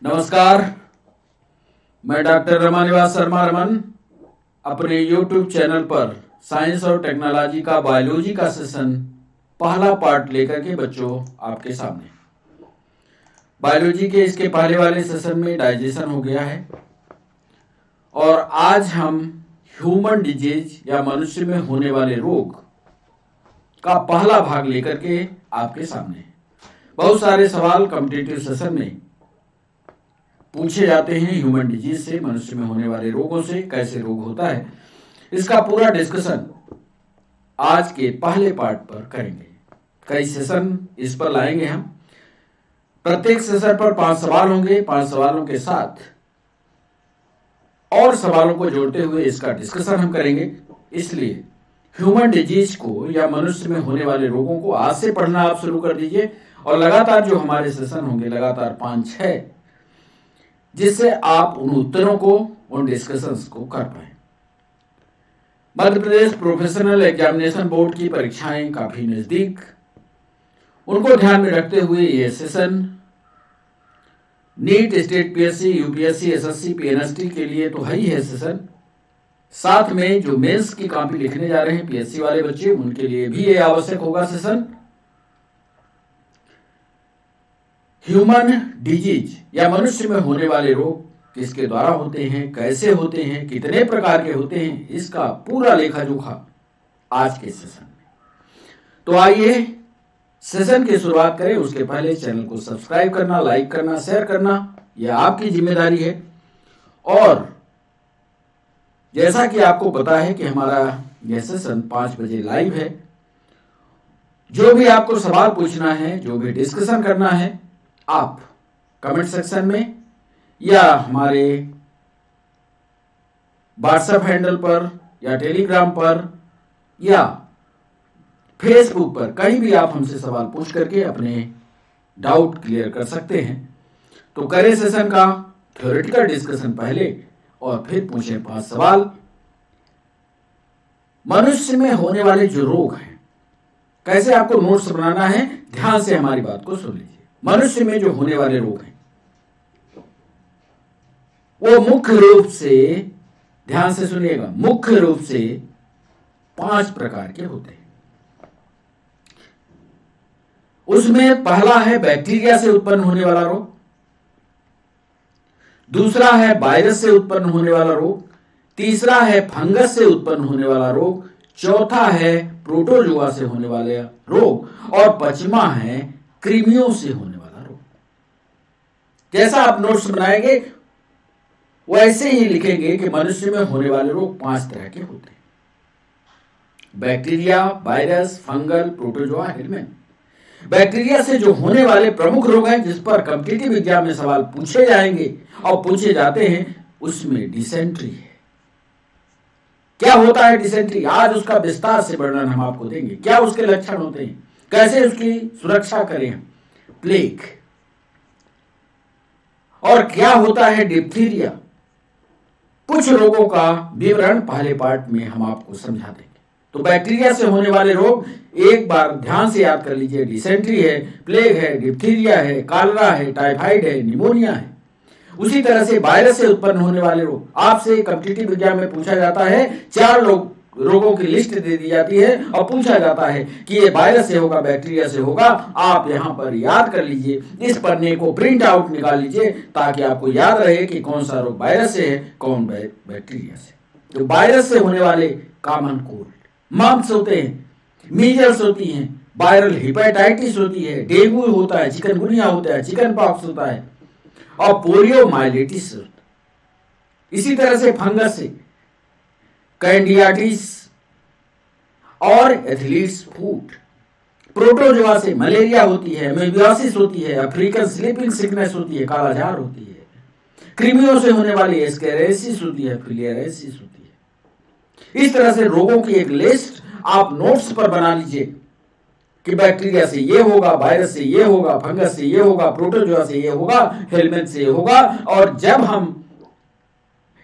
नमस्कार, मैं डॉक्टर रमानिवास शर्मा रमन अपने YouTube चैनल पर साइंस और टेक्नोलॉजी का बायोलॉजी का सेशन पहला पार्ट लेकर के बच्चों आपके सामने। बायोलॉजी के इसके पहले वाले सेशन में डाइजेशन हो गया है और आज हम ह्यूमन डिजीज या मनुष्य में होने वाले रोग का पहला भाग लेकर के आपके सामने। बहुत सारे सवाल कॉम्पिटिटिव सेशन में पूछे जाते हैं ह्यूमन डिजीज से, मनुष्य में होने वाले रोगों से, कैसे रोग होता है, इसका पूरा डिस्कशन आज के पहले पार्ट पर करेंगे। कई सेशन इस पर लाएंगे हम। प्रत्येक सेशन पर 5 सवाल होंगे। 5 सवालों के साथ और सवालों को जोड़ते हुए इसका डिस्कशन हम करेंगे। इसलिए ह्यूमन डिजीज को या मनुष्य में होने वाले रोगों को आज से पढ़ना आप शुरू कर दीजिए और लगातार जो हमारे सेशन होंगे, लगातार 5-6, जिससे आप उन उत्तरों को, उन डिस्कशंस को कर पाए। Madhya Pradesh professional examination board की परीक्षाएं काफी नजदीक, उनको ध्यान में रखते हुए ये session NEET, state PSC, UPSC, SSC, PNST के लिए तो है ही है सेशन। साथ में जो मेंस की कॉपी लिखने जा रहे हैं पीएससी वाले बच्चे, उनके लिए भी ये आवश्यक होगा सेशन। ह्यूमन डिजीज या मनुष्य में होने वाले रोग किसके द्वारा होते हैं, कैसे होते हैं, कितने प्रकार के होते हैं, इसका पूरा लेखा जोखा आज के सेशन में। तो आइए सेशन की शुरुआत करें। उसके पहले चैनल को सब्सक्राइब करना, लाइक करना, शेयर करना, यह आपकी जिम्मेदारी है। और जैसा कि आपको पता है कि हमारा यह सेशन 5 बजे लाइव है। जो भी आपको सवाल पूछना है, जो भी डिस्कशन करना है, आप कमेंट सेक्शन में या हमारे व्हाट्सएप हैंडल पर या टेलीग्राम पर या फेसबुक पर कहीं भी आप हमसे सवाल पूछ करके अपने डाउट क्लियर कर सकते हैं। तो करें सेशन का थ्योरेटिकल डिस्कशन पहले और फिर पूछें 5 सवाल। मनुष्य में होने वाले जो रोग हैं, कैसे आपको नोट्स बनाना है, ध्यान से हमारी बात को सुन लीजिए। मनुष्य में जो होने वाले रोग हैं वो मुख्य रूप से, ध्यान से सुनिएगा, मुख्य रूप से 5 प्रकार के होते हैं। उसमें पहला है बैक्टीरिया से उत्पन्न होने वाला रोग, दूसरा है वायरस से उत्पन्न होने वाला रोग, तीसरा है फंगस से उत्पन्न होने वाला रोग, चौथा है प्रोटोजोआ से होने वाले रोग और 5वां है कृमियों से होने वाला रोग। जैसा आप नोट्स बनाएंगे वैसे ही लिखेंगे कि मनुष्य में होने वाले रोग 5 तरह के होते हैं। Bacteria, virus, fungal, protozoa, helminth. Bacteria से जो होने वाले प्रमुख रोग हैं, जिस पर कॉम्पिटिटिव एग्जाम में सवाल पूछे जाएंगे और पूछे जाते हैं, उसमें डिसेंट्री है। क्या होता है डिसेंट्री? आज उसका विस्तार से वर्णन हम आपको देंगे। क्या उसके लक्षण होते हैं, कैसे उसकी सुरक्षा करें। प्लेग। और क्या होता है डिप्थीरिया। कुछ रोगों का विवरण पहले पार्ट में हम आपको समझा देंगे। तो बैक्टीरिया से होने वाले रोग एक बार ध्यान से याद कर लीजिए। डिसेंट्री है, प्लेग है, डिप्थीरिया है, कॉलरा है, टाइफाइड है, निमोनिया है। उसी तरह से वायरस से उत्पन्न होने वाले रोग, आपसे कॉम्पिटिटिव एग्जाम में पूछा जाता है, 4 रोगों की लिस्ट दे दी जाती है और पूछा जाता है कि ये वायरस से होगा, बैक्टीरिया से होगा। आप यहां पर याद कर लीजिए, इस पन्ने को प्रिंट आउट निकाल लीजिए ताकि आपको याद रहे कि कौन सा रोग वायरस से है, कौन बैक्टीरिया से। तो वायरस से होने वाले कॉमन कोल्ड, मम्प्स होते हैं, मीजल्स होती हैं, वायरल हेपेटाइटिस होती है, डेंगू होता है, चिकनगुनिया होता है, चिकन पॉक्स होता है और पोलियोमाइलिटिस होता है। इसी तरह से फंगस से कैंडियाटिस और एथलीट्स फूट। प्रोटोजोआ से मलेरिया होती है, एमीबियोसिस होती है, अफ्रीकन स्लीपिंग सिकनेस होती है, कालाजार होती है। कृमियों से होने वाली एस्केरेसिस होती है, फिलियरेसिस होती है। इस तरह से रोगों की एक लिस्ट आप नोट्स पर बना लीजिए कि बैक्टीरिया से ये होगा, वायरस से ये होगा, फंगस से ये होगा, प्रोटोजोआ से ये होगा, हेलमेंथ से ये होगा। और जब हम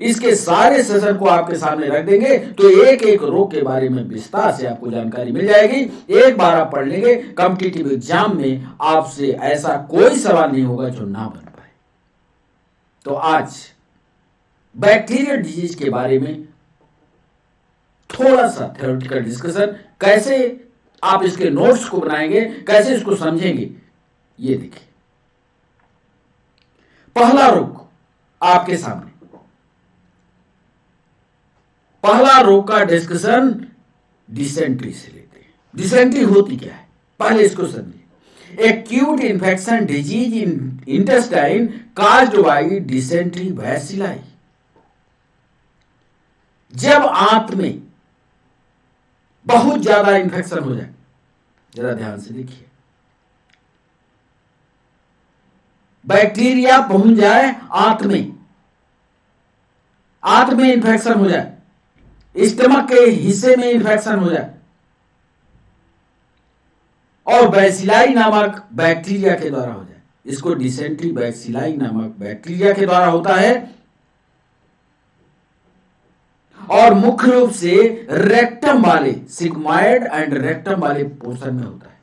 इसके सारे सेशन को आपके सामने रख देंगे तो एक एक रोग के बारे में विस्तार से आपको जानकारी मिल जाएगी। एक बार आप पढ़ लेंगे, कॉम्पिटिटिव एग्जाम में आपसे ऐसा कोई सवाल नहीं होगा जो ना बन पाए। तो आज बैक्टीरियल डिजीज के बारे में थोड़ा सा थ्योरेटिकल डिस्कशन, कैसे आप इसके नोट्स को बनाएंगे, कैसे इसको समझेंगे, ये देखिए। पहला रोग आपके सामने, पहला रोग का डिस्कशन डिसेंट्री से लेते हैं। डिसेंट्री होती क्या है, पहले इसको समझिए। Acute infection disease in intestine caused by dysentery bacilli. जब आंत में बहुत ज्यादा इंफेक्शन हो जाए, जरा ध्यान से देखिए, बैक्टीरिया पहुंच जाए आंत में, आंत में इंफेक्शन हो जाए, स्टमक के हिस्से में इंफेक्शन हो जाए और बैसिलाई नामक बैक्टीरिया के द्वारा हो जाए, इसको डिसेंट्री बैसिलाई नामक बैक्टीरिया के द्वारा होता है और मुख्य रूप से रेक्टम वाले, सिग्मॉइड एंड रेक्टम वाले पोर्शन में होता है।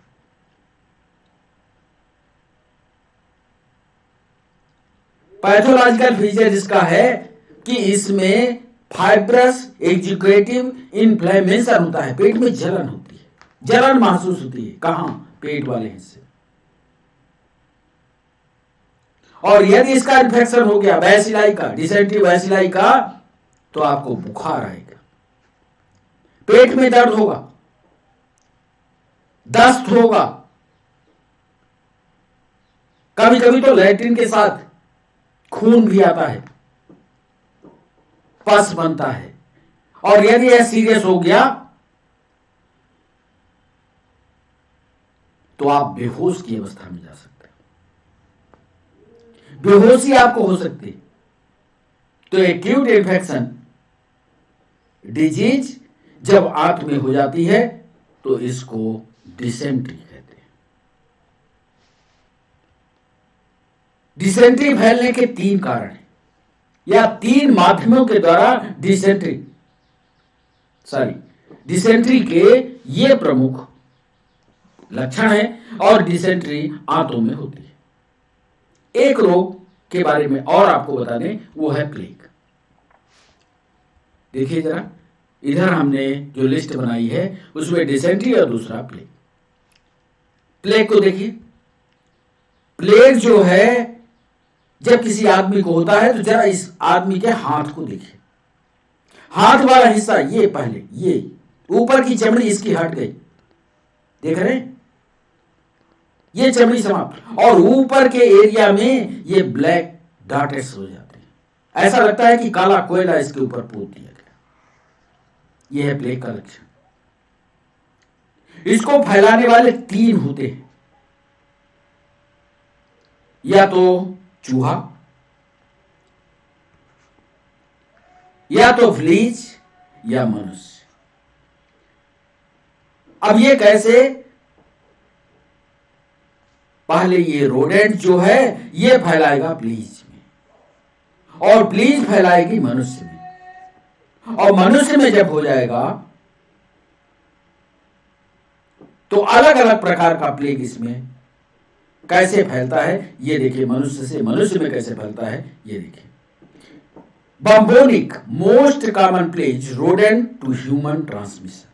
पैथोलॉजिकल फीचर इसका है कि इसमें फाइब्रस एग्जीक्यूटिव इन्फ्लेमेशन होता है, पेट में जलन होती है, जलन महसूस होती है। कहां? पेट वाले हिस्से। और यदि इसका इन्फेक्शन हो गया बैसिलाई का, डिसेंट्री बैसिलाई का, तो आपको बुखार आएगा, पेट में दर्द होगा, दस्त होगा, कभी कभी तो लैट्रिन के साथ खून भी आता है, पस बनता है, और यदि यह सीरियस हो गया तो आप बेहोश की अवस्था में जा सकते हैं, बेहोशी आपको हो सकती है। तो एक्यूट इन्फेक्शन डिजीज जब आंत में हो जाती है तो इसको डिसेंट्री कहते हैं। डिसेंट्री फैलने के 3 कारण हैं, या 3 माध्यमों के द्वारा डिसेंट्री के ये प्रमुख लक्षण हैं और डिसेंट्री आंतों में होती है। एक रोग के बारे में और आपको बता दें, वो है प्लेग। देखिए जरा, इधर हमने जो लिस्ट बनाई है उसमें डिसेंट्री और दूसरा प्लेग। प्लेग को देखिए, प्लेग जो है जब किसी आदमी को होता है तो जरा इस आदमी के हाथ को देखिए, हाथ वाला हिस्सा, ये पहले ये ऊपर की चमड़ी इसकी हट गई, देख रहे हैं, ये चमड़ी समाप्त, और ऊपर के एरिया में ये ब्लैक डॉट्स हो जाते हैं, ऐसा लगता है कि काला कोयला इसके ऊपर पोत दिया गया। यह है प्लेग का लक्षण। इसको फैलाने वाले 3 होते हैं, या तो चूहा, या तो फ्लीज, या मनुष्य। अब ये कैसे? पहले ये रोडेंट जो है ये फैलाएगा प्लीज में, और प्लीज फैलाएगी मनुष्य में, और मनुष्य में जब हो जाएगा तो अलग अलग प्रकार का प्लेग इसमें कैसे फैलता है ये देखिए। मनुष्य से मनुष्य में कैसे फैलता है ये देखिए। Bubonic most common plague rodent to human transmission.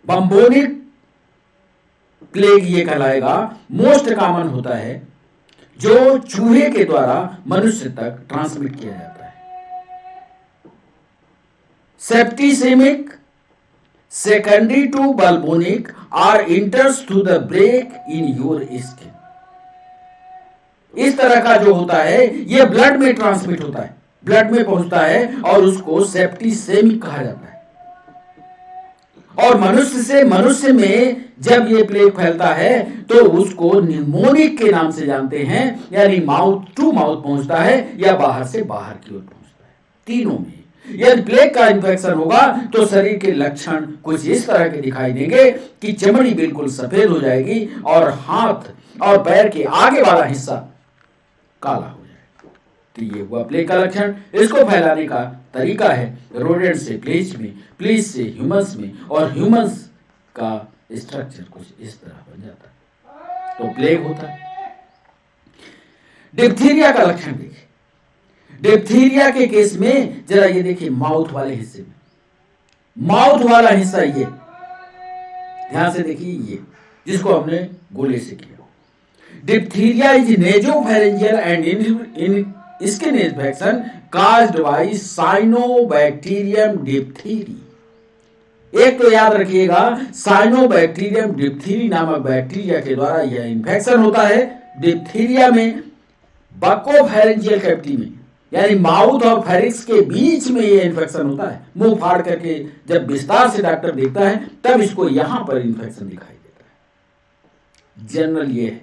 Bubonic plague ये कहलाएगा, मोस्ट कॉमन होता है, जो चूहे के द्वारा मनुष्य तक ट्रांसमिट किया जाता है। Septicaemic secondary to bubonic or enters to the break in your skin. इस तरह का जो होता है ये ब्लड में ट्रांसमिट होता है, ब्लड में पहुंचता है, और उसको सेप्टिसेमिक कहा जाता है। और मनुष्य से मनुष्य में जब ये प्लेग फैलता है तो उसको निमोनिक के नाम से जानते हैं, यानी माउथ टू माउथ पहुंचता है या बाहर से बाहर की ओर पहुंचता है। तीनों में यदि प्लेग का इन्फेक्शन होगा तो शरीर के लक्षण कुछ इस तरह के दिखाई देंगे कि चमड़ी बिल्कुल सफेद हो जाएगी और हाथ और पैर के आगे वाला हिस्सा काला हो जाएगा। तो ये हुआ प्लेग का लक्षण। इसको फैलाने का तरीका है रोडेंट से प्लीज में, प्लीज से ह्यूमंस में, और ह्यूमंस का स्ट्रक्चर कुछ इस तरह बन जाता है तो प्लेग होता है। डिप्थीरिया का लक्षण देखिए। डिप्थीरिया के केस में जरा ये देखिए, माउथ वाले हिस्से में, माउथ वाला हिस्सा ये, ध्यान से देखिए, ये जिसको हमने गोले से किया। Diphtheria is nasopharyngeal and in skin infection caused by corynebacterium diphtheriae. एक तो याद रखिएगा, साइनोबैक्टीरियम डिप्थीरी नामक बैक्टीरिया के द्वारा यह इन्फेक्शन होता है डिप्थीरिया में, बकोफेरेंजियल कैविटी में, यानी माउथ और फेरिक्स के बीच में यह इन्फेक्शन होता है। मुंह फाड़ करके जब विस्तार से डॉक्टर देखता है तब इसको यहां पर इन्फेक्शन दिखाई देता है। जनरल ये है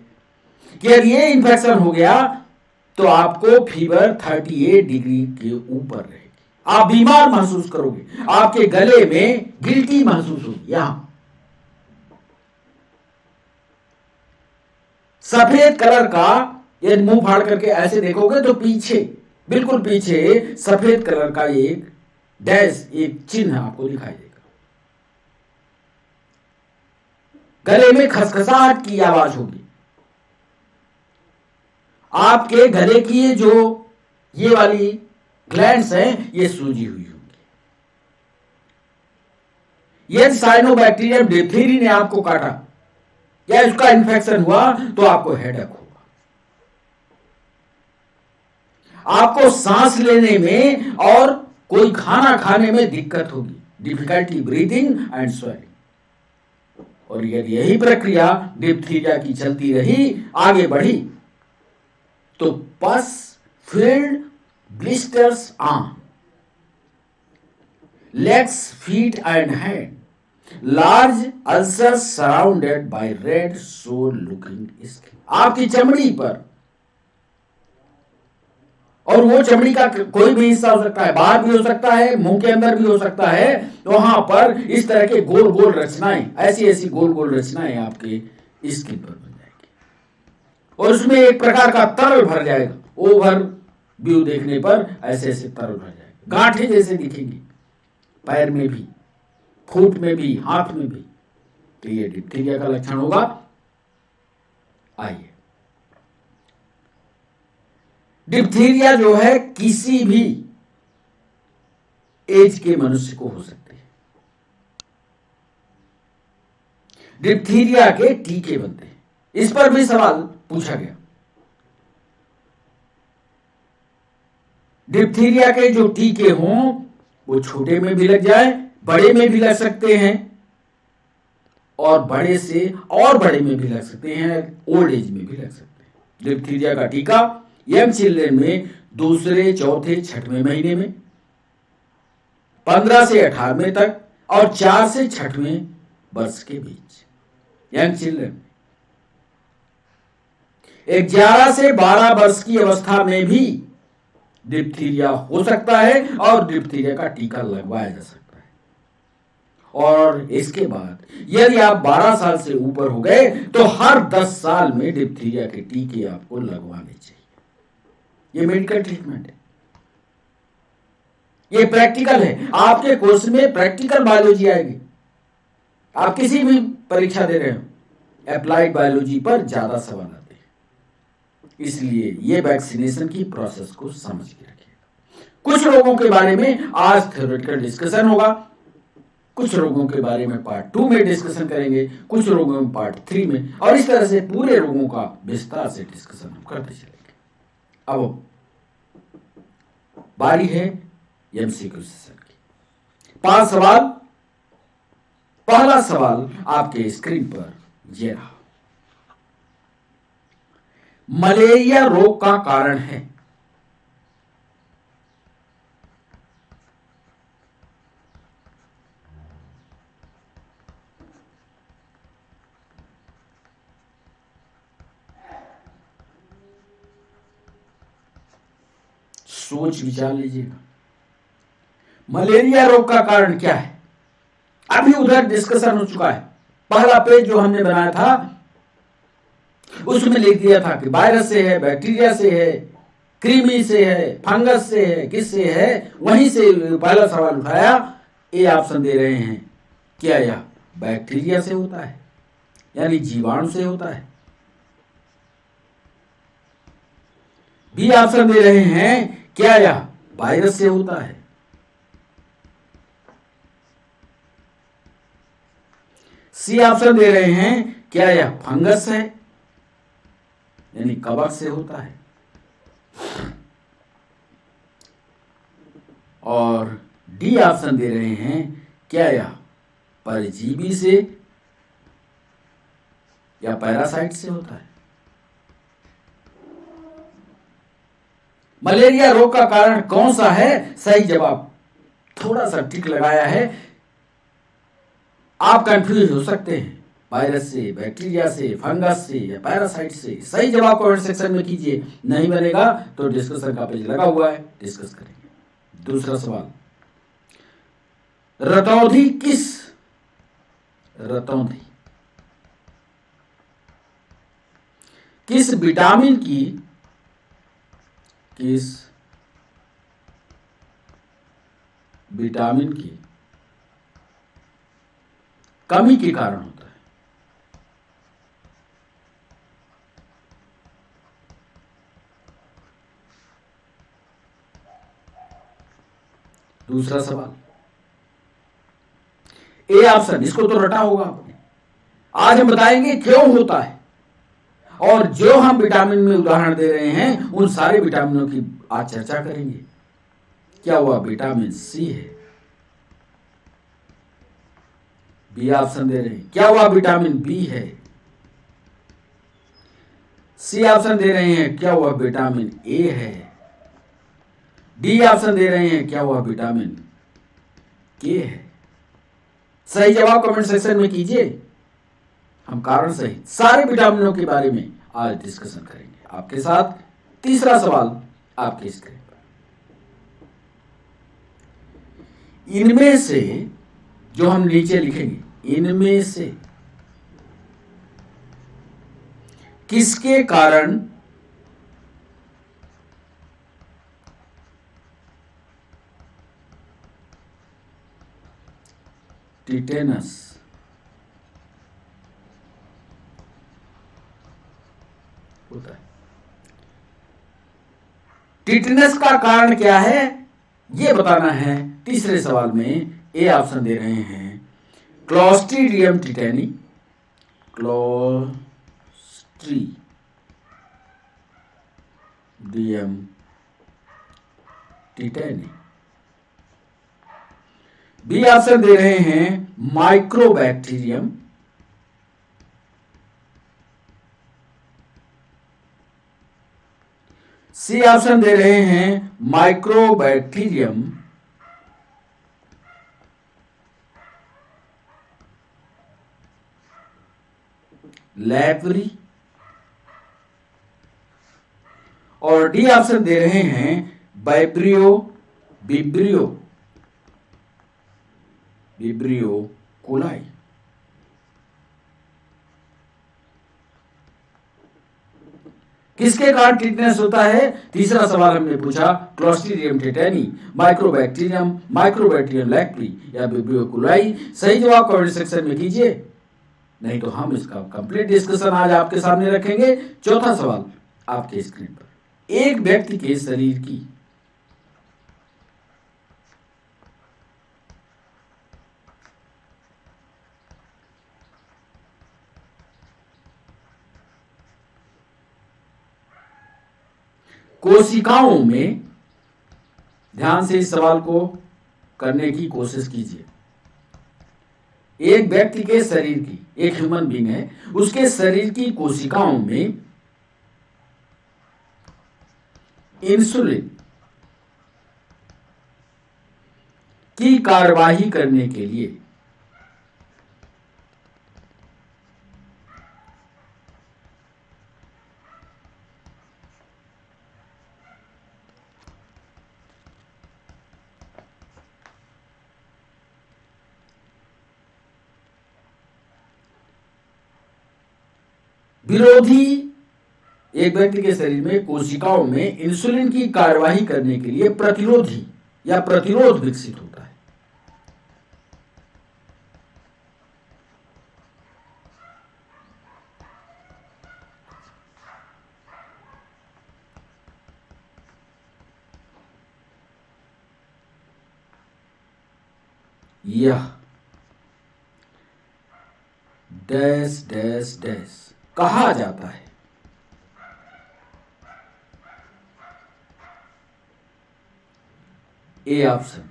कि अगर ये इन्फेक्शन हो गया तो आपको फीवर 38 डिग्री के ऊपर रहेगी, आप बीमार महसूस करोगे, आपके गले में गिल्टी महसूस होगी। यहां सफेद कलर का, ये मुंह फाड़ करके ऐसे देखोगे तो पीछे, बिल्कुल पीछे सफेद कलर का एक डैश, एक चिन्ह आपको दिखाई देगा। गले में खसखसाहट की आवाज होगी, आपके गले की ये जो ये वाली ग्लैंड्स हैं ये सूजी हुई होंगी। यदि साइनोबैक्टीरियम डिप्थीरी ने आपको काटा या इसका इन्फेक्शन हुआ तो आपको हेडेक होगा, आपको सांस लेने में और कोई खाना खाने में दिक्कत होगी, डिफिकल्टी ब्रीथिंग एंड स्वेलिंग। और यदि यही प्रक्रिया डिप्थीरिया की चलती रही, आगे बढ़ी, तो पस field blisters on legs, feet and hand, large ulcers surrounded by red सोर लुकिंग स्किन, आपकी चमड़ी पर, और वो चमड़ी का कोई भी हिस्सा हो सकता है, बाहर भी हो सकता है, मुंह के अंदर भी हो सकता है, वहां पर इस तरह के गोल गोल रचनाएं, ऐसी ऐसी गोल गोल रचनाएं आपके स्किन पर बन जाएगी और उसमें एक प्रकार का तरल भर जाएगा। ओवर व्यू देखने पर ऐसे ऐसे तरल भर जाएगा, गांठें जैसे दिखेंगी, पैर में भी, फुट में भी, हाथ में भी। तो ये डिप्थीरिया का लक्षण होगा। आइए, डिप्थीरिया जो है किसी भी एज के मनुष्य को हो सकती है। डिप्थीरिया के टीके बनते हैं, इस पर भी सवाल पूछा गया। डिप्थीरिया के जो टीके हों वो छोटे में भी लग जाए, बड़े में भी लग सकते हैं, और बड़े से और बड़े में भी लग सकते हैं, ओल्ड एज में भी लग सकते हैं। डिप्थीरिया का टीका यंग चिल्ड्रन में दूसरे, चौथे, छठवें महीने में, 15 से 18वें तक, और 4 से 6वें वर्ष के बीच यंग चिल्ड्रन। 11 से 12 वर्ष की अवस्था में भी डिप्थीरिया हो सकता है और डिप्थीरिया का टीका लगवाया जा सकता है। और इसके बाद यदि आप 12 साल से ऊपर हो गए तो हर 10 साल में डिप्थीरिया के टीके आपको लगवाने चाहिए। ये मेडिकल ट्रीटमेंट है, ये प्रैक्टिकल है। आपके कोर्स में प्रैक्टिकल बायोलॉजी आएगी। आप किसी भी परीक्षा दे रहे हो, अप्लाइड बायोलॉजी पर ज्यादा सवाल आते हैं, इसलिए ये वैक्सीनेशन की प्रोसेस को समझ के रखिएगा। कुछ रोगों के बारे में आज थ्योरेटिकल डिस्कशन होगा, कुछ रोगों के बारे में पार्ट 2 में डिस्कशन करेंगे, कुछ रोगों में पार्ट 3 में, और इस तरह से पूरे रोगों का विस्तार से डिस्कशन हम करते चलेंगे। अब बारी है एमसीक्यू सेशन की। 5 सवाल। पहला सवाल आपके स्क्रीन पर ये रहा, मलेरिया रोग का कारण है। सोच विचार लीजिएगा, मलेरिया रोग का कारण क्या है। अभी उधर डिस्कशन हो चुका है। पहला पेज जो हमने बनाया था उसमें लिख दिया था कि वायरस से है, बैक्टीरिया से है, कृमि से है, फंगस से है, किससे है। वहीं से पहला सवाल उठाया, ये ऑप्शन दे रहे हैं, क्या यह बैक्टीरिया से होता है, यानी जीवाणु से होता है। बी ऑप्शन दे रहे हैं क्या यह वायरस से होता है? सी ऑप्शन दे रहे हैं, क्या यह फंगस है, यानी कवक से होता है? और डी ऑप्शन दे रहे हैं, क्या यह परजीवी से या पैरासाइट से होता है? मलेरिया रोग का कारण कौन सा है? सही जवाब थोड़ा सा टिक लगाया है, आप कंफ्यूज हो सकते हैं, वायरस से, बैक्टीरिया से, फंगस से या पैरासाइट से। सही जवाब कमेंट सेक्शन में कीजिए, नहीं बनेगा तो डिस्कशन का पेज लगा हुआ है, डिस्कस करेंगे। दूसरा सवाल, रतौंधी किस विटामिन की कमी के कारण होता है? दूसरा सवाल, ए ऑप्शन, इसको तो रटा होगा आपने। आज हम बताएंगे क्यों होता है, और जो हम विटामिन में उदाहरण दे रहे हैं उन सारे विटामिनों की आज चर्चा करेंगे। क्या हुआ विटामिन सी है? बी ऑप्शन दे रहे हैं, क्या हुआ विटामिन बी है? सी ऑप्शन दे रहे हैं, क्या हुआ विटामिन ए है? डी ऑप्शन दे रहे हैं, क्या हुआ विटामिन के है? सही जवाब कमेंट सेक्शन में कीजिए, हम कारण सहित सारे विटामिनों के बारे में आज डिस्कशन करेंगे आपके साथ। तीसरा सवाल आपके स्क्रीन पर, इनमें से, जो हम नीचे लिखेंगे, इनमें से किसके कारण टिटेनस होता है? टिटेनस का कारण क्या है ये बताना है। तीसरे सवाल में ए ऑप्शन दे रहे हैं, clostridium tetani, clostridium tetani. B option दे रहे हैं, माइक्रोबैक्टीरियम, सी ऑप्शन दे रहे हैं, माइक्रोबैक्टीरियम लैप्री, और डी ऑप्शन दे रहे हैं, विब्रियो कोलाई। किसके कारण टिटेनस होता है? तीसरा सवाल हमने पूछा, क्लोस्ट्रीडियम टिटेनी, माइक्रोबैक्टीरियम लैप्री या विब्रियो कोलाई। सही जवाब कमेंट सेक्शन में कीजिए, नहीं तो हम इसका कंप्लीट डिस्कशन आज आपके सामने रखेंगे। चौथा सवाल आपके स्क्रीन पर, एक व्यक्ति के शरीर की कोशिकाओं में, ध्यान से इस सवाल को करने की कोशिश कीजिए, एक व्यक्ति के शरीर की, एक ह्यूमन बीइंग है, उसके शरीर की कोशिकाओं में इंसुलिन की कार्यवाही करने के लिए विरोधी, एक व्यक्ति के शरीर में कोशिकाओं में इंसुलिन की कार्यवाही करने के लिए प्रतिरोधी या प्रतिरोध विकसित होता है। यह डैश डैश डैश कहा जाता है। A option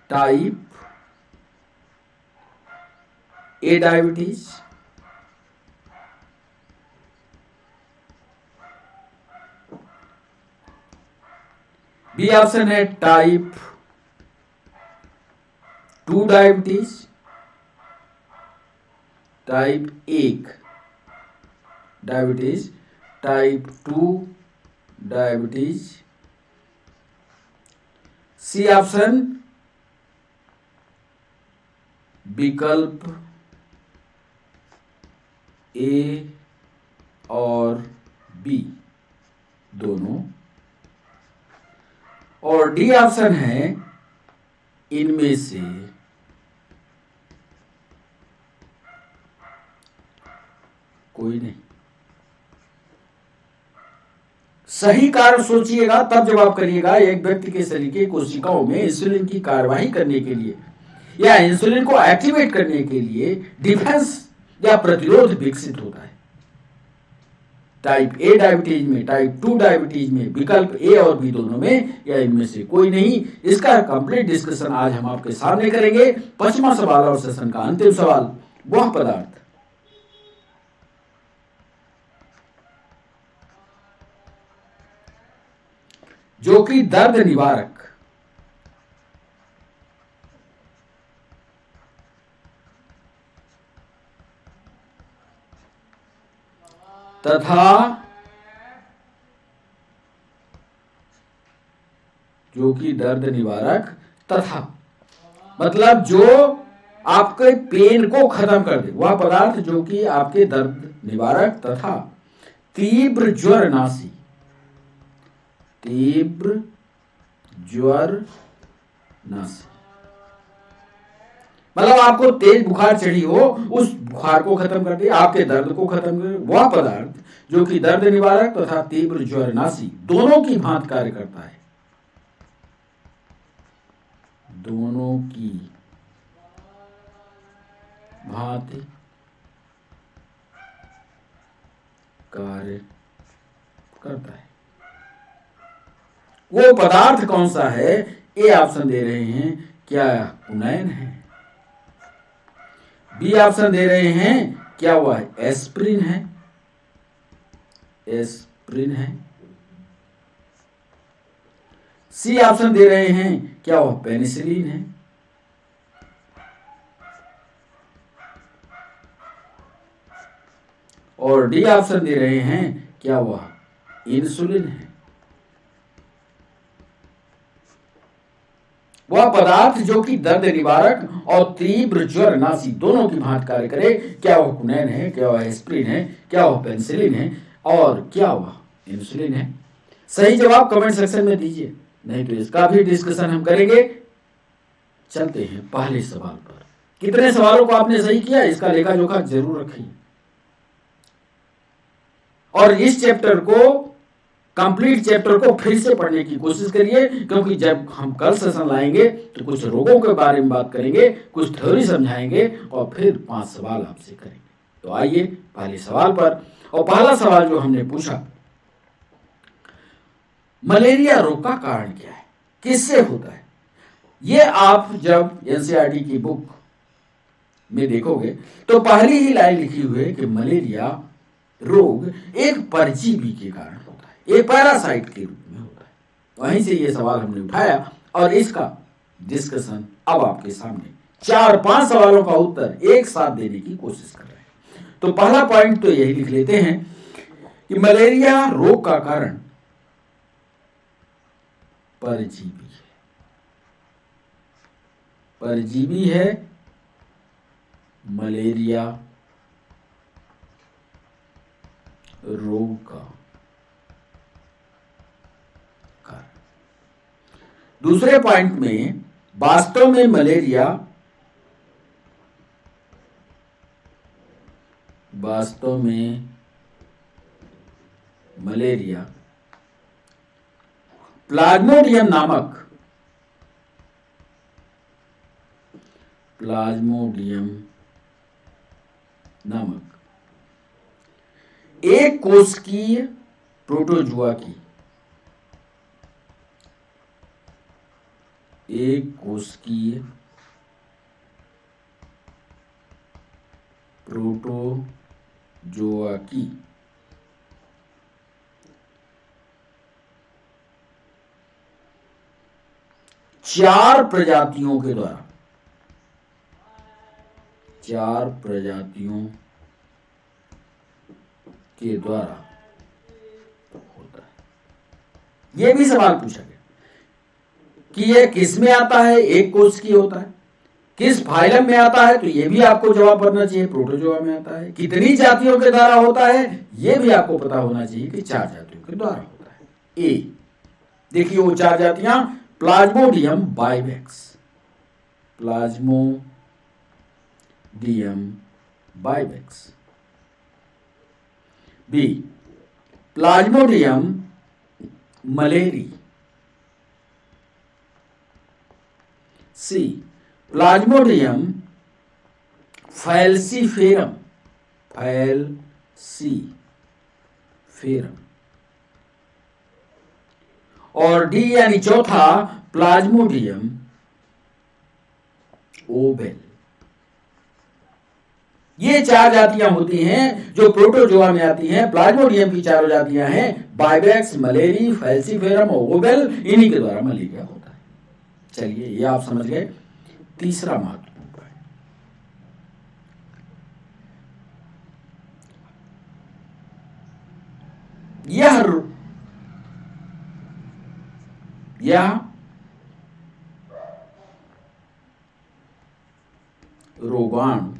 type A diabetes, B option है type 2 diabetes, type 1 diabetes, type 2 diabetes, C option विकल्प ए और बी दोनों, और डी ऑप्शन है इनमें से कोई नहीं। सही कारण सोचिएगा तब जवाब करिएगा। एक व्यक्ति के शरीर की कोशिकाओं में इंसुलिन की कार्यवाही करने के लिए या इंसुलिन को एक्टिवेट करने के लिए डिफेंस या प्रतिरोध विकसित होता है। टाइप ए डायबिटीज में, टाइप 2 डायबिटीज में विकल्प ए और बी दोनों में या इनमें से कोई नहीं। इसका कंप्लीट डिस्कशन आज हम आपके सामने करेंगे। 5वां सवाल और सेशन का अंतिम सवाल, वह पदार्थ जो कि दर्द निवारक तथा जो कि दर्द निवारक तथा मतलब जो आपके पेन को खत्म कर दे, वह पदार्थ जो कि आपके दर्द निवारक तथा तीव्र ज्वर नाशी, तीव्र ज्वर नाशी मतलब आपको तेज बुखार चढ़ी हो, उस बुखार को खत्म कर दे, आपके दर्द को खत्म कर दे, वह पदार्थ जो कि दर्द निवारक तथा तीव्र ज्वर नाशी दोनों की भांति कार्य करता है, दोनों की भांति कार्य करता है। वो पदार्थ कौन सा है? ए ऑप्शन दे रहे हैं, क्या कुनैन है? बी ऑप्शन दे रहे हैं, क्या वह एस्प्रिन है? एस्प्रिन है। सी ऑप्शन दे रहे हैं, क्या वह पेनिसिलिन है? और डी ऑप्शन दे रहे हैं, क्या वह इंसुलिन है? वह पदार्थ जो कि दर्द निवारक और तीव्र ज्वर नाशी दोनों की भांति कार्य करे, क्या वह कुनैन है, क्या वह एस्प्रिन है, क्या वह पेनिसिलिन है और क्या वह इंसुलिन है? सही जवाब कमेंट सेक्शन में दीजिए, नहीं तो इसका भी डिस्कशन हम करेंगे। चलते हैं पहले सवाल पर। कितने सवालों को आपने सही किया, इसका लेखा जोखा जरूर रखिए और इस चैप्टर को, कंप्लीट चैप्टर को फिर से पढ़ने की कोशिश करिए, क्योंकि जब हम कल सेशन लाएंगे तो कुछ रोगों के बारे में बात करेंगे, कुछ थ्योरी समझाएंगे और फिर 5 सवाल आपसे करेंगे। तो आइए पहले सवाल पर। और पहला सवाल जो हमने पूछा, मलेरिया रोग का कारण क्या है, किससे होता है? ये आप जब एनसीईआरटी की बुक में देखोगे तो पहली ही लाइन लिखी हुई है कि मलेरिया रोग एक परजीवी के कारण होता है, एक पैरासाइट के रूप में होता है। वहीं से ये सवाल हमने उठाया और इसका डिस्कशन अब आपके सामने 4-5 सवालों का उत्तर एक साथ देने की कोशिश कर रहे हैं। तो पहला पॉइंट तो यही लिख लेते हैं कि मलेरिया रोग का कारण परजीवी है, परजीवी है मलेरिया रोग का कारण। दूसरे पॉइंट में, वास्तव में मलेरिया, वास्तव में मलेरिया प्लाज्मोडियम नामक प्लाज्मोडियम नामक एक कोशिकीय प्रोटोजुआ की प्रोटोजुआ की 4 प्रजातियों के द्वारा 4 प्रजातियों के द्वारा होता है। यह भी सवाल पूछा गया कि यह किस में आता है, एक कोश की होता है, किस फाइलम में आता है, तो यह भी आपको जवाब पढ़ना चाहिए, प्रोटोजोआ में आता है। कितनी जातियों के द्वारा होता है यह भी आपको पता होना चाहिए कि 4 जातियों के द्वारा होता है। ए देखिए वो 4 जातियां, plasmodium vivax, plasmodium vivax. B plasmodium malariae. C plasmodium falciparum, और डी यानी चौथा प्लाज्मोडियम ओवेल। ये 4 जातियां होती हैं जो प्रोटोजोआ में आती हैं। प्लाज्मोडियम की 4 जातियां हैं, बाइवेक्स, मलेरी, फैल्सीफेरम और ओवेल। इन्हीं के द्वारा मलेरिया होता है। चलिए ये आप समझ गए। तीसरा महत्वपूर्ण पॉइंट, यह रोगाणु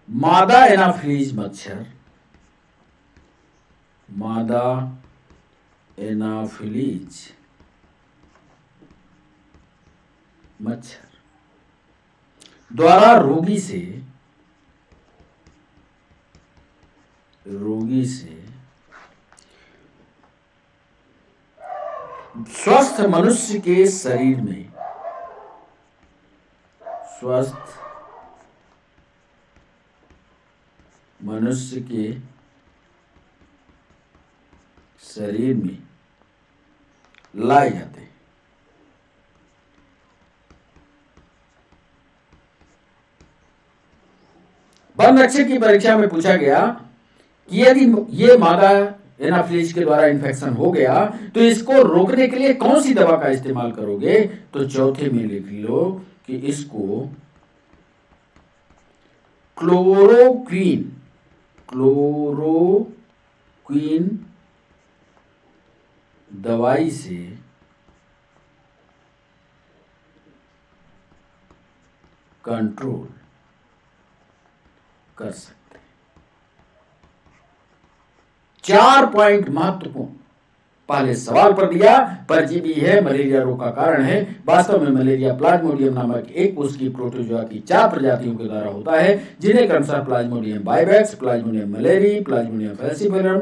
मादा एनाफिलीज मच्छर द्वारा रोगी से स्वस्थ मनुष्य के शरीर में लाए जाते हैं। वन रक्षक की परीक्षा में पूछा गया कि यदि ये मादा एनाफिलीज के द्वारा इन्फेक्शन हो गया तो इसको रोकने के लिए कौन सी दवा का इस्तेमाल करोगे, तो चौथे में लिख लो कि इसको क्लोरोक्वीन दवाई से कंट्रोल कर सकते हैं। 4 पॉइंट महत्वपूर्ण पहले सवाल पर दिया। परजीवी है, मलेरिया रोग का कारण है। वास्तव में मलेरिया प्लाज्मोडियम नामक एक उसकी प्रोटोजोआ की 4 प्रजातियों के द्वारा होता है, जिन्हें क्रमशः plasmodium vivax, plasmodium malariae, plasmodium falciparum,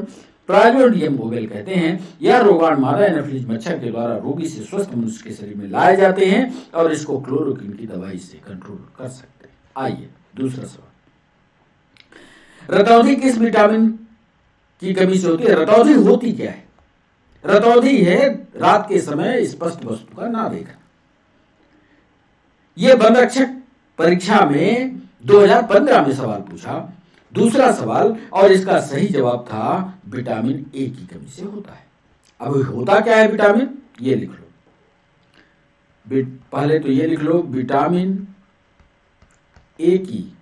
plasmodium ovale कहते हैं। यह रोगाणु मादा एनाफिलीज मच्छर के द्वारा रोगी से स्वस्थ मनुष्य के शरीर में लाए जाते हैं और इसको क्लोरोक्वीन की दवाई से कंट्रोल कर सकते हैं। आइए दूसरा सवाल, रतौंधी किस विटामिन की कमी से होती है? रतौंधी होती क्या है? रतौंधी है रात के समय स्पष्ट वस्तु का ना देखना। यह वन रक्षक परीक्षा में 2015 में सवाल पूछा, दूसरा सवाल, और इसका सही जवाब था विटामिन ए की कमी से होता है। अब होता क्या है विटामिन, ये लिख लो। पहले तो ये लिख लो, विटामिन ए की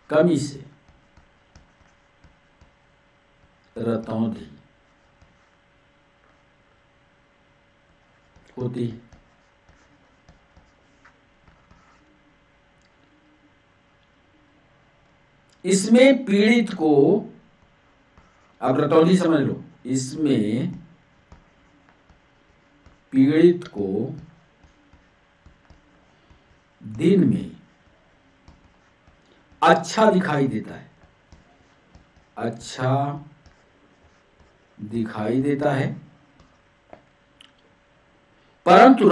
कमी से रतौंधी होती है। इसमें पीड़ित को, अब रतौंधी समझ लो, इसमें पीड़ित को दिन में अच्छा दिखाई देता है, परंतु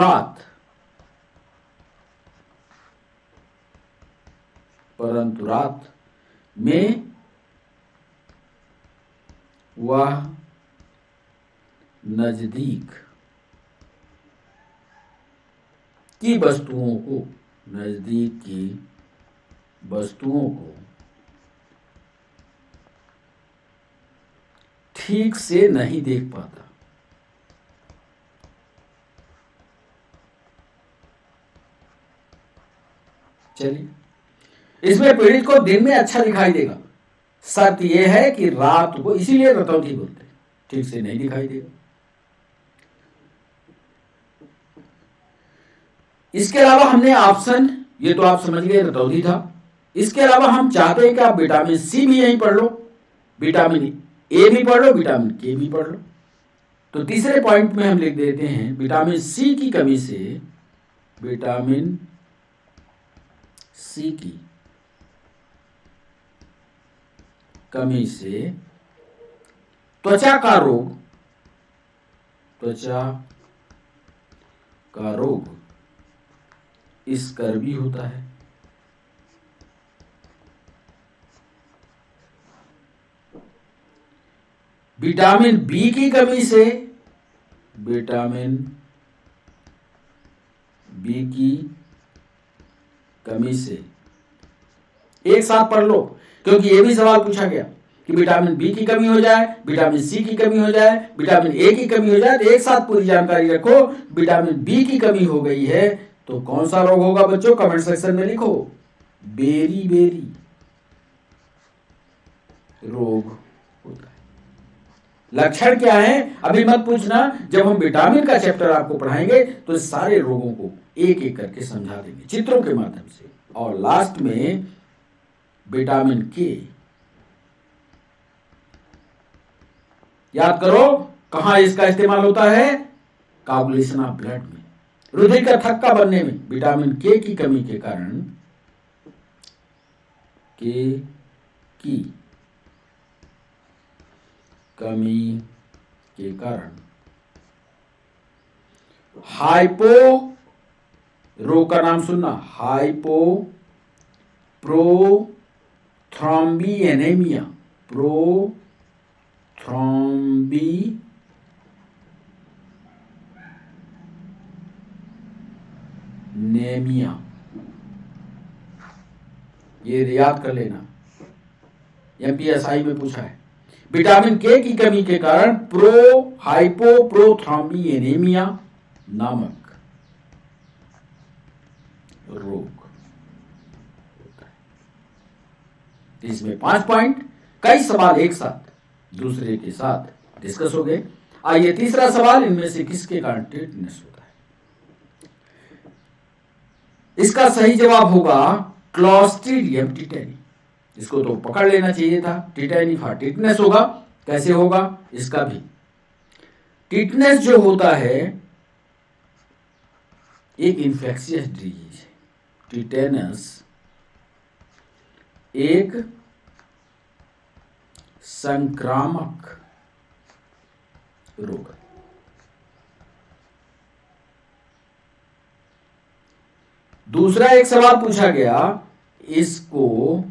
रात में वह नजदीक की वस्तुओं को ठीक से नहीं देख पाता। चलिए, इसमें पीड़ित को दिन में अच्छा दिखाई देगा, शर्त यह है कि रात को, इसीलिए रतौंधी बोलते हैं, ठीक से नहीं दिखाई देगा। इसके अलावा हमने ऑप्शन, ये तो आप समझ गए रतौंधी था। इसके अलावा हम चाहते हैं कि आप विटामिन सी भी यहीं पढ़ लो, विटामिन ए भी पढ़ लो, विटामिन के भी पढ़ लो। तो तीसरे पॉइंट में हम लिख देते हैं विटामिन सी की कमी से त्वचा का रोग स्कर्वी होता है। विटामिन बी की कमी से एक साथ पढ़ लो, क्योंकि ये भी सवाल पूछा गया कि विटामिन बी की कमी हो जाए, विटामिन सी की कमी हो जाए, विटामिन ए की कमी हो जाए, तो एक साथ पूरी जानकारी रखो। विटामिन बी की कमी हो गई है तो कौन सा रोग होगा बच्चों? कमेंट सेक्शन में लिखो, बेरी रोग होता है। लक्षण क्या है अभी मत पूछना, जब हम विटामिन का चैप्टर आपको पढ़ाएंगे तो सारे रोगों को एक एक करके समझा देंगे चित्रों के माध्यम से। और लास्ट में विटामिन के, याद करो कहां इसका इस्तेमाल होता है? कोगुलेशन ऑफ ब्लड में, रुधिर का थक्का बनने में। विटामिन के की कमी के कारण रोग का नाम सुनना, हाइपोप्रोथ्रोम्बिएनेमिया, ये याद कर लेना, एमपीएसआई में पूछा है। विटामिन के की कमी के कारण हाइपोप्रोथ्रोम्बिएनेमिया नामक रोग होता है। इसमें 5 पॉइंट, कई सवाल एक साथ दूसरे के साथ डिस्कस हो गए। आइए तीसरा सवाल, इनमें से किसके कारण टिटनेस होता है? इसका सही जवाब होगा क्लॉस्ट्रीडियम टिटेनी। इसको तो पकड़ लेना चाहिए था, टिटेनी फॉर टिटनेस होगा। कैसे होगा इसका भी? टिटनेस जो होता है एक इन्फेक्शियस डिजीज है। टिटेनस एक संक्रामक रोग है। दूसरा एक सवाल पूछा गया, इसको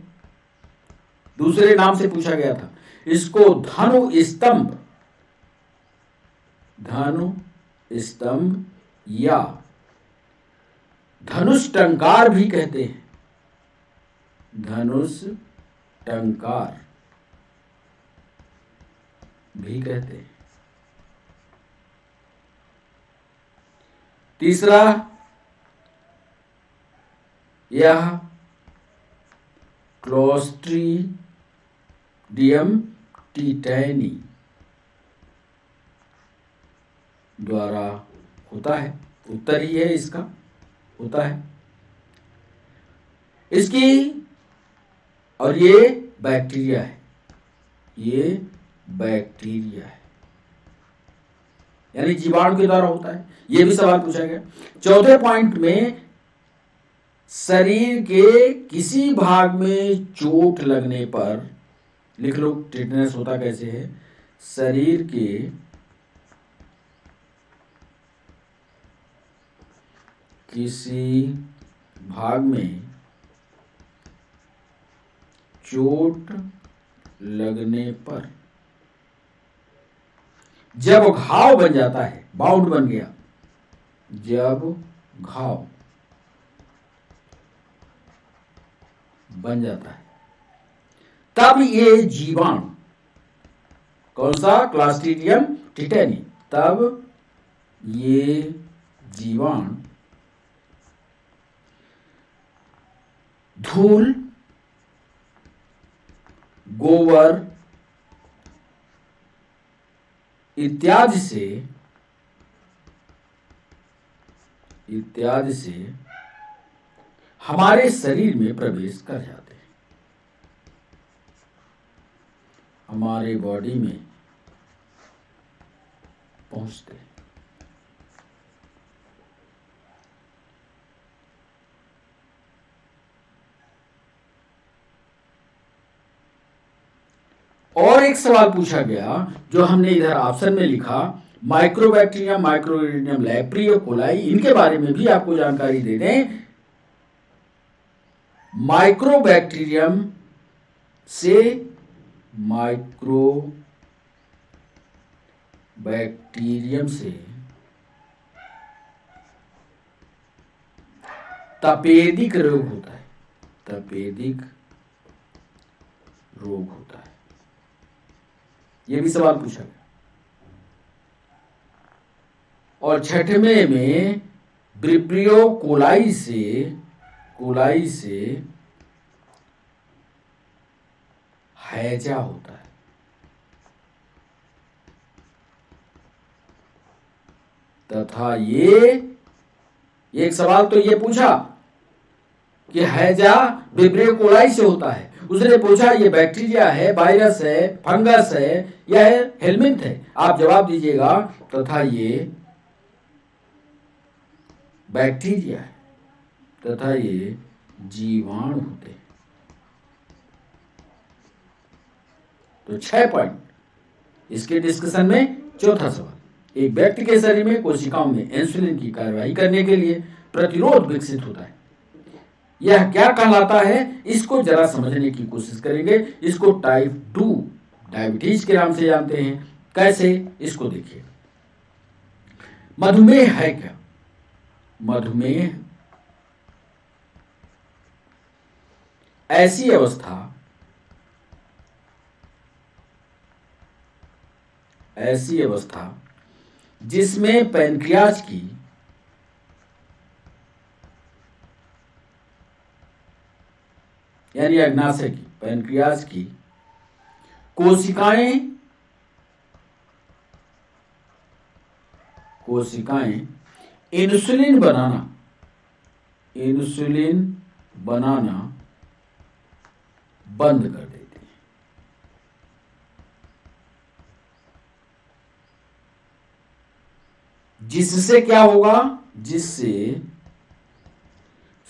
दूसरे नाम से पूछा गया था, इसको धनु स्तंभ या धनुष टंकार भी कहते हैं। धनुष टंकार भी कहते हैं। तीसरा, यह क्लॉस्ट्रीडियम टिटेनी द्वारा होता है। उत्तर ही है इसका, होता है इसकी। और ये बैक्टीरिया है, यानी जीवाणु के द्वारा होता है। ये भी सवाल पूछा गया। चौथे पॉइंट में, शरीर के किसी भाग में चोट लगने पर, लिख लो टिटनेस होता कैसे है। शरीर के किसी भाग में चोट लगने पर जब घाव बन जाता है, बाउंड बन गया, जब घाव बन जाता है तब ये जीवाणु, कौन सा, क्लॉस्ट्रिडियम टिटेनी, तब ये जीवाणु धूल, गोबर इत्यादि से हमारे शरीर में प्रवेश कर जाते हैं, हमारे बॉडी में पहुंचते हैं। और एक सवाल पूछा गया जो हमने इधर ऑप्शन में लिखा, माइक्रोबैक्टीरियम, माइक्रोइरिडियम लैप्री और कोलाई, इनके बारे में भी आपको जानकारी दे दें। माइक्रोबैक्टीरियम से तपेदिक रोग होता है, तपेदिक रोग होता है, यह भी सवाल पूछा गया। और छठवें में विब्रियो कोलाई से हैजा होता है। तथा ये एक सवाल तो ये पूछा कि हैजा विब्रियो कोलाई से होता है, उसने पूछा ये बैक्टीरिया है, वायरस है, फंगस है या हेलमिंथ है, आप जवाब दीजिएगा। तथा ये बैक्टीरिया है तथा ये जीवाणु होते हैं। तो 6 पॉइंट इसके डिस्कशन में। चौथा सवाल, एक व्यक्ति के शरीर में कोशिकाओं में इंसुलिन की कार्रवाई करने के लिए प्रतिरोध विकसित होता है, यह क्या कहलाता है, इसको जरा समझने की कोशिश करेंगे। इसको टाइप 2 डायबिटीज के नाम से जानते हैं। कैसे, इसको देखिए। मधुमेह है क्या? मधुमेह ऐसी अवस्था जिसमें पैनक्रियाज की यानी अग्नाशय की, पैनक्रियाज की कोशिकाएं इंसुलिन बनाना बंद कर देती हैं, जिससे क्या होगा, जिससे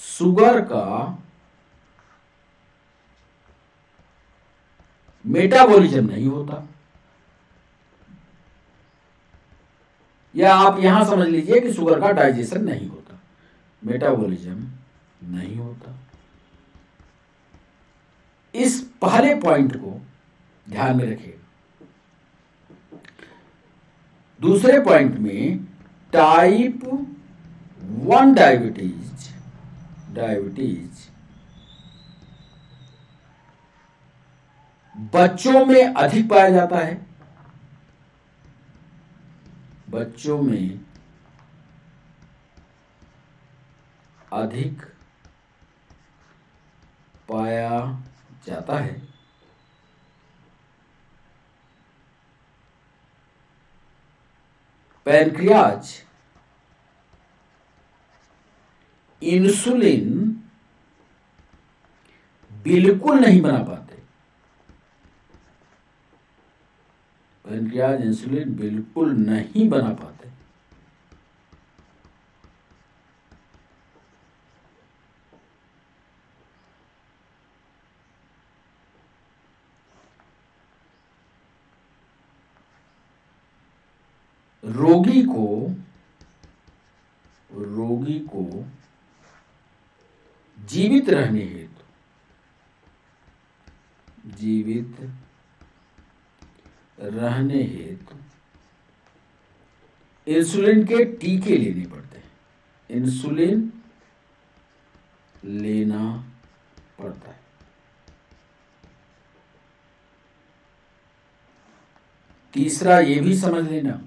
शुगर का मेटाबॉलिज्म नहीं होता। या आप यहां समझ लीजिए कि शुगर का डाइजेशन नहीं होता, मेटाबॉलिज्म नहीं होता। इस पहले पॉइंट को ध्यान में रखिएगा। दूसरे पॉइंट में टाइप 1 डायबिटीज बच्चों में अधिक पाया जाता है, बच्चों में अधिक पाया जाता है। पैनक्रियाज इंसुलिन बिल्कुल नहीं बना पाते, पैनक्रियाज इंसुलिन बिल्कुल नहीं बना पाते। रोगी को जीवित रहने हेतु इंसुलिन के टीके लेने पड़ते हैं, इंसुलिन लेना पड़ता है। तीसरा ये भी समझ लेना,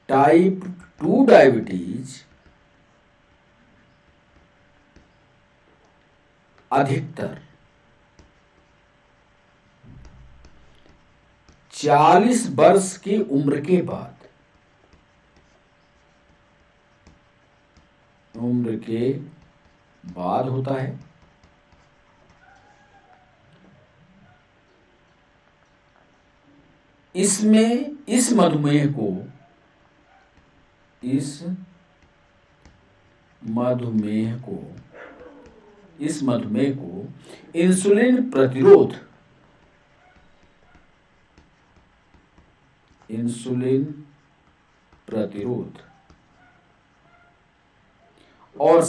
टाइप 2 डायबिटीज अधिकतर 40 वर्ष की उम्र के बाद होता है। इसमें इस मधुमेह को इंसुलिन प्रतिरोध और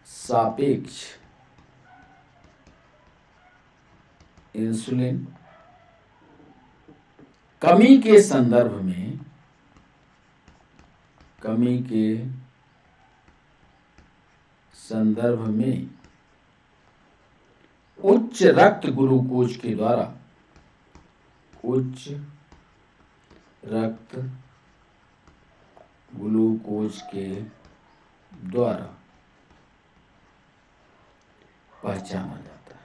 सापेक्ष इंसुलिन कमी के संदर्भ में उच्च रक्त ग्लूकोज के द्वारा पहचाना जाता है।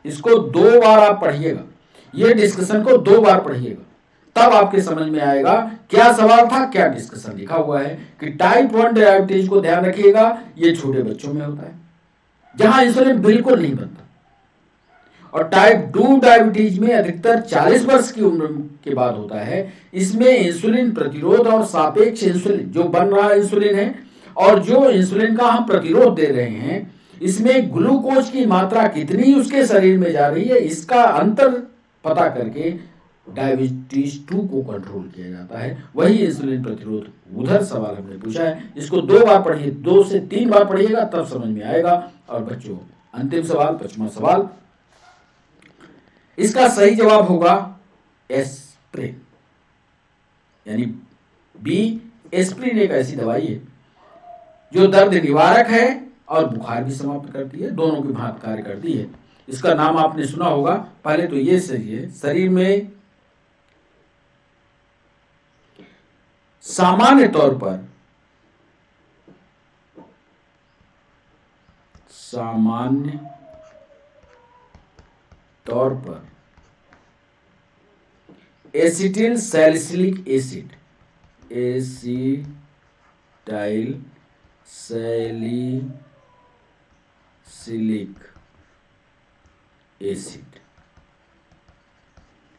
इसको 2 बार आप पढ़िएगा, ये डिस्कशन को 2 बार पढ़िएगा, तब आपके समझ में आएगा क्या सवाल था, क्या डिस्कशन लिखा हुआ है। कि टाइप 1 डायबिटीज को ध्यान रखिएगा, ये छोटे बच्चों में होता है जहां इंसुलिन बिल्कुल नहीं बनता, और टाइप 2 डायबिटीज में अधिकतर 40 वर्ष की उम्र के बाद होता है। इसमें इंसुलिन प्रतिरोध और सापेक्ष इंसुलिन, जो बन रहा इंसुलिन है और जो इंसुलिन का हम प्रतिरोध दे रहे हैं, इसमें ग्लूकोज की मात्रा कितनी उसके शरीर में जा रही है, इसका अंतर पता करके डायबिटीज 2 को कंट्रोल किया जाता है। वही इंसुलिन प्रतिरोध उधर सवाल हमने पूछा है। इसको 2 बार पढ़िए, 2 से 3 बार पढ़िएगा, तब समझ में आएगा। और बच्चों, अंतिम सवाल, 5वां सवाल, इसका सही जवाब होगा एस्प्रिन, यानी बी। एस्प्रिन एक ऐसी दवाई है जो दर्द निवारक है और बुखार भी समाप्त करती है, दोनों की भांति कार्य करती है। इसका नाम आपने सुना होगा। पहले तो ये सही है, शरीर में सामान्य तौर पर एसिटिल सैलिसिलिक एसिड,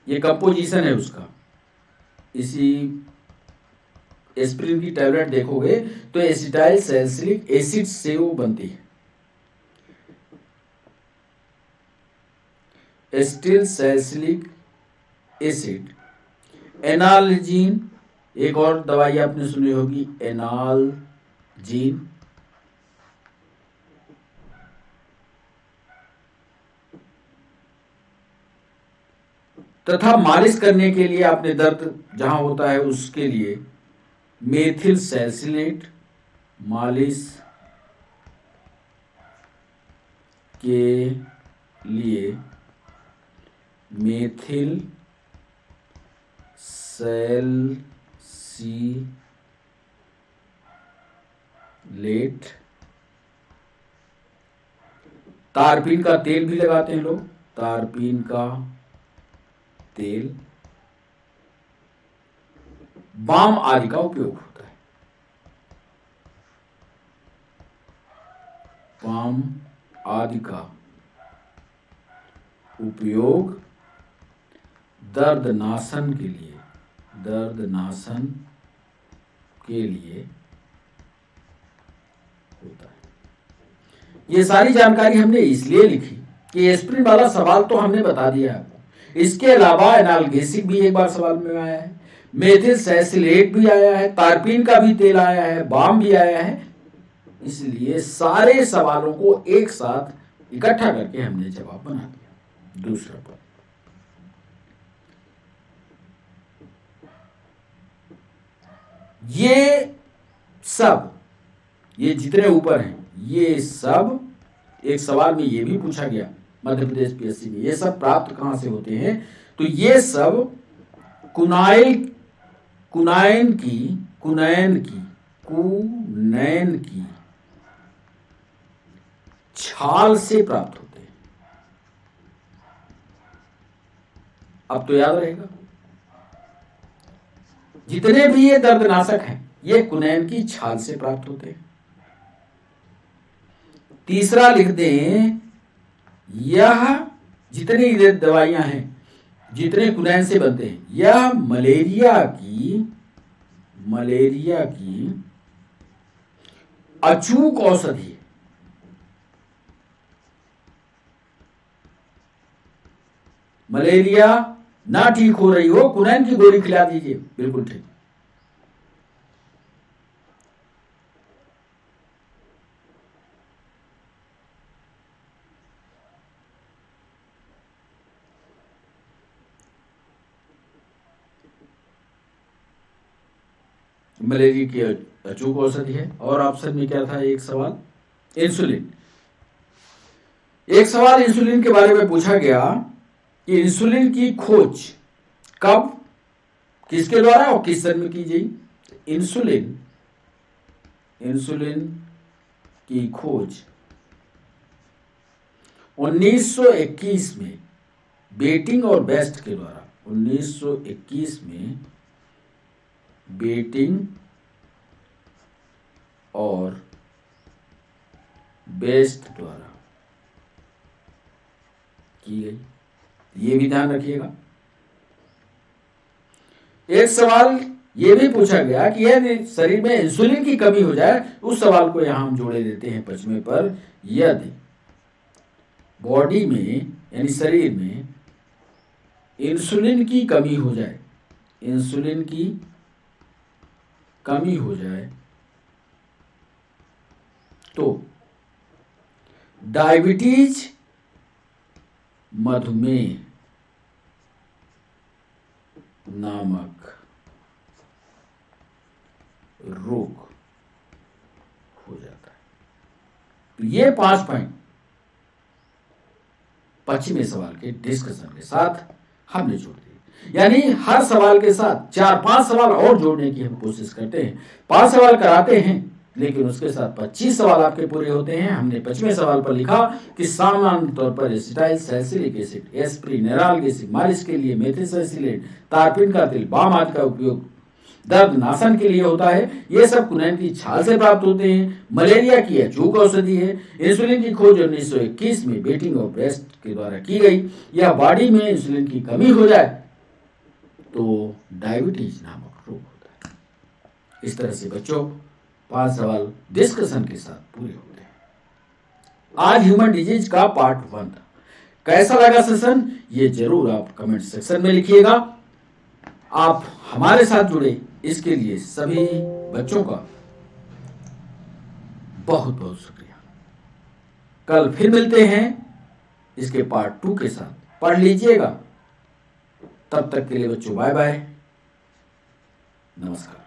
ये कंपोजिशन है उसका। इसी एस्प्रिन की टैबलेट देखोगे तो एसिटाइल सैलिसिलिक एसिड से वो बनती है। एसिटिल सैलिसिलिक एसिड, एनालजीन, एक और दवाई आपने सुनी होगी एनालजीन, तथा मालिश करने के लिए आपने दर्द जहां होता है उसके लिए मेथिल सैलिसिलेट, मालिश के लिए मेथिल सैलिसिलेट। तारपीन का तेल भी लगाते हैं लोग, तारपीन का तेल, बाम आदि का उपयोग होता है। बाम आदि का उपयोग दर्द नाशन के लिए होता है। ये सारी जानकारी हमने इसलिए लिखी कि एस्पिरिन वाला सवाल तो हमने बता दिया आपको। इसके अलावा एनाल्गेसिक भी एक बार सवाल में आया है, मेथिल सैलिसिलेट भी आया है, तारपीन का भी तेल आया है, बाम भी आया है। इसलिए सारे सवालों को एक साथ इकट्ठा करके हमने जवाब बना दिया। दूसरा पॉइंट, ये जितने ऊपर हैं, ये सब एक सवाल में ये भी पूछा गया मध्य प्रदेश पीएससी में, ये सब प्राप्त कहां से होते हैं? तो ये सब कुनैन की छाल से प्राप्त होते हैं। अब तो याद रहेगा, जितने भी ये दर्दनाशक हैं ये कुनैन की छाल से प्राप्त होते हैं। तीसरा लिख दें, यह जितनी दवाइयां हैं, जितने कुनैन से बनते हैं, यह मलेरिया की अचूक औषधि है। मलेरिया ना ठीक हो रही हो, कुनैन की गोली खिला दीजिए, बिल्कुल ठीक। मलेरिया की अचूक औषधि है। और ऑप्शन में क्या था? एक सवाल इंसुलिन। एक सवाल इंसुलिन के बारे में पूछा गया कि इंसुलिन की खोज कब, किसके द्वारा और किस सन में की गई? इंसुलिन की खोज 1921 में बेटिंग और बेस्ट के द्वारा, 1921 में बेटिंग और बेस्ट द्वारा की गई। ये भी ध्यान रखिएगा। एक सवाल ये भी पूछा गया कि यदि शरीर में इंसुलिन की कमी हो जाए, उस सवाल को यहां हम जोड़े देते हैं 5वें पर, यदि बॉडी में यानी शरीर में इंसुलिन की कमी हो जाए, इंसुलिन की कमी हो जाए तो डायबिटीज, मधुमेह नामक रोग हो जाता है। तो ये 5 पॉइंट 25वें सवाल के डिस्कशन के साथ हमने जोड़ दिए। यानी हर सवाल के साथ 4-5 सवाल और जोड़ने की हम कोशिश करते हैं। 5 सवाल कराते हैं, लेकिन उसके साथ 25 सवाल आपके पूरे होते हैं। हमने 25वें सवाल पर लिखा कि सामान्य तौर पर एसिटाइल सैलिसिलिक एसिड, एस्प्रिन, एनाल्गेसिक, मालिश के लिए मेथिल सैलिसिलेट, तारपीन का तेल, बाम आदि का उपयोग दर्द नाशन के लिए होता है। ये सब कुनैन की छाल से प्राप्त होते हैं। मलेरिया की अचूक औषधि है। इंसुलिन की खोज 1921 में बेटिंग और बेस्ट के द्वारा की गई। यह बॉडी में इंसुलिन की कमी हो जाए तो डायबिटीज नामक रोग होता है। इस तरह से बच्चों 5 सवाल डिस्कशन के साथ पूरे होते हैं। आज ह्यूमन डिजीज का पार्ट 1 था। कैसा लगा सेशन, ये जरूर आप कमेंट सेक्शन में लिखिएगा। आप हमारे साथ जुड़े इसके लिए सभी बच्चों का बहुत बहुत शुक्रिया। कल फिर मिलते हैं इसके पार्ट 2 के साथ। पढ़ लीजिएगा। तब तक के लिए बच्चों बाय बाय, नमस्कार।